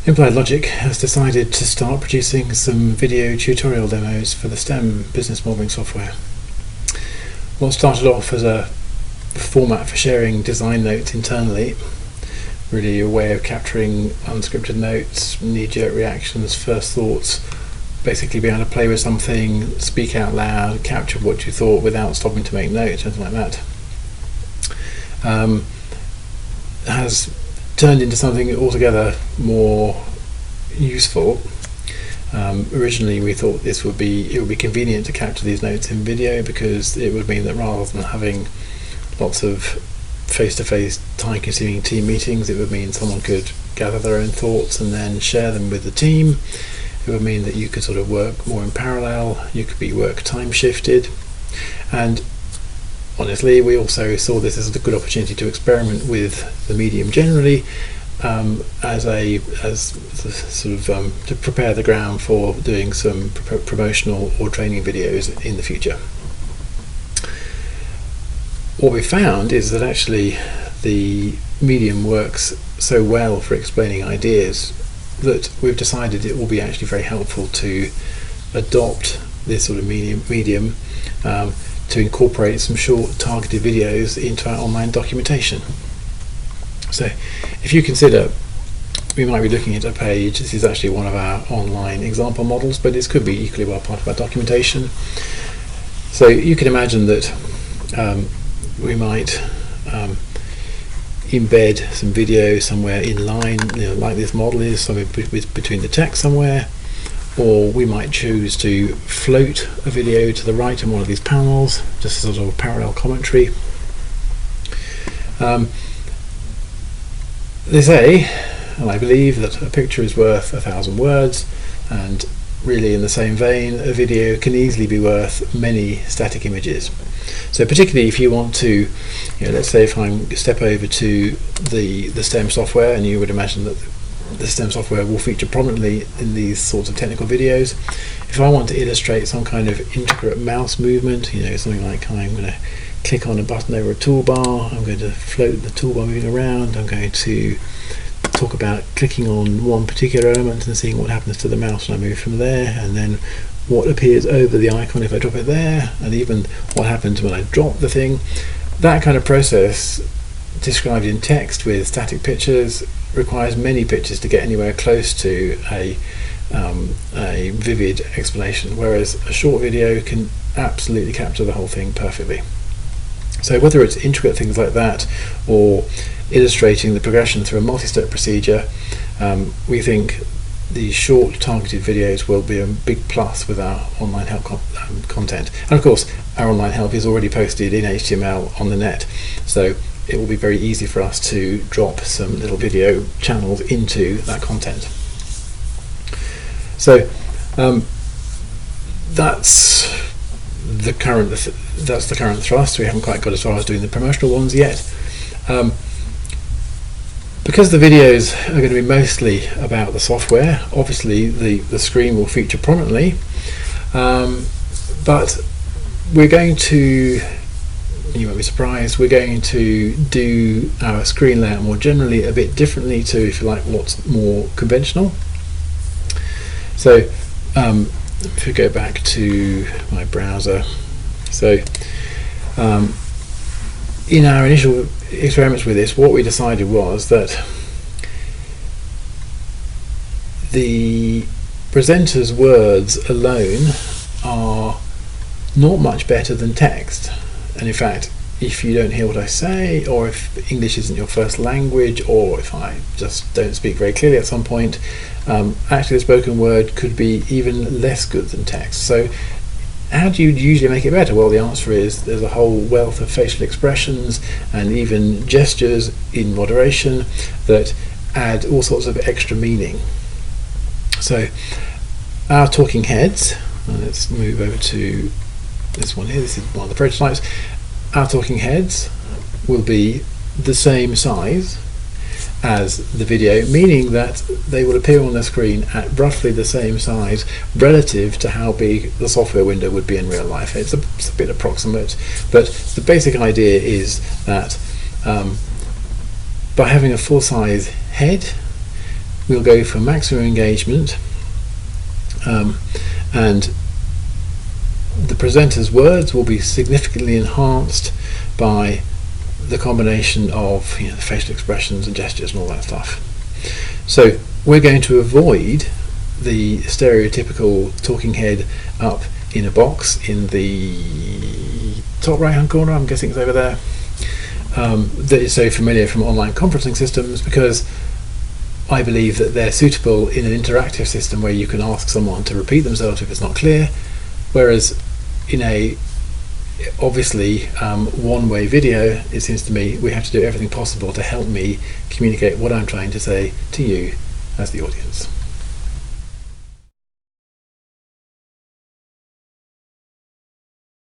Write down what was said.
Implied Logic has decided to start producing some video tutorial demos for the STEM business modelling software. What started off as a format for sharing design notes internally, really a way of capturing unscripted notes, knee-jerk reactions, first thoughts, basically being able to play with something, speak out loud, capture what you thought without stopping to make notes, something like that, has turned into something altogether more useful. Originally we thought it would be convenient to capture these notes in video, because it would mean that rather than having lots of face-to-face time-consuming team meetings, it would mean someone could gather their own thoughts and then share them with the team. It would mean that you could sort of work more in parallel, you could be work time shifted, and honestly we also saw this as a good opportunity to experiment with the medium generally, to prepare the ground for doing some promotional or training videos in the future. What we found is that actually the medium works so well for explaining ideas that we've decided it will be actually very helpful to adopt this sort of medium to incorporate some short targeted videos into our online documentation. So if you consider, we might be looking at a page, this is actually one of our online example models, but this could be equally well part of our documentation. So you can imagine that we might embed some video somewhere inline, like this model is, somewhere between the text somewhere, or we might choose to float a video to the right on one of these panels, just as a sort of parallel commentary. They say, and I believe, that a picture is worth 1,000 words, and really in the same vein, a video can easily be worth many static images. So particularly if you want to, let's say if I step over to the STEM software, and you would imagine that the STEM software will feature prominently in these sorts of technical videos. If I want to illustrate some kind of intricate mouse movement, something like I'm going to click on a button over a toolbar, I'm going to float the toolbar moving around, I'm going to talk about clicking on one particular element and seeing what happens to the mouse when I move from there, and then what appears over the icon if I drop it there, and even what happens when I drop the thing. That kind of process, described in text with static pictures, requires many pictures to get anywhere close to a vivid explanation, whereas a short video can absolutely capture the whole thing perfectly. So whether it's intricate things like that or illustrating the progression through a multi-step procedure, we think these short targeted videos will be a big plus with our online help content. And of course our online help is already posted in HTML on the net, so it will be very easy for us to drop some little video channels into that content. So that's the current thrust. We haven't quite got as far as doing the promotional ones yet. Because the videos are going to be mostly about the software, obviously the screen will feature prominently, but we're going to, you won't be surprised, we're going to do our screen layout more generally a bit differently to, if you like, what's more conventional. So if we go back to my browser, so in our initial experiments with this, what we decided was that the presenter's words alone are not much better than text. And in fact, if you don't hear what I say, or if English isn't your first language, or if I just don't speak very clearly at some point, actually the spoken word could be even less good than text. So how do you usually make it better? Well, the answer is there's a whole wealth of facial expressions and even gestures in moderation that add all sorts of extra meaning. So our talking heads, let's move over to this one here, this is one of the prototypes. Our talking heads will be the same size as the video, meaning that they will appear on the screen at roughly the same size relative to how big the software window would be in real life. It's a bit approximate, but the basic idea is that by having a full-size head, we'll go for maximum engagement, and the presenter's words will be significantly enhanced by the combination of the facial expressions and gestures and all that stuff. So we're going to avoid the stereotypical talking head up in a box in the top right hand corner, I'm guessing it's over there, that is so familiar from online conferencing systems, because I believe that they're suitable in an interactive system where you can ask someone to repeat themselves if it's not clear, whereas in a obviously one-way video, it seems to me we have to do everything possible to help me communicate what I'm trying to say to you as the audience.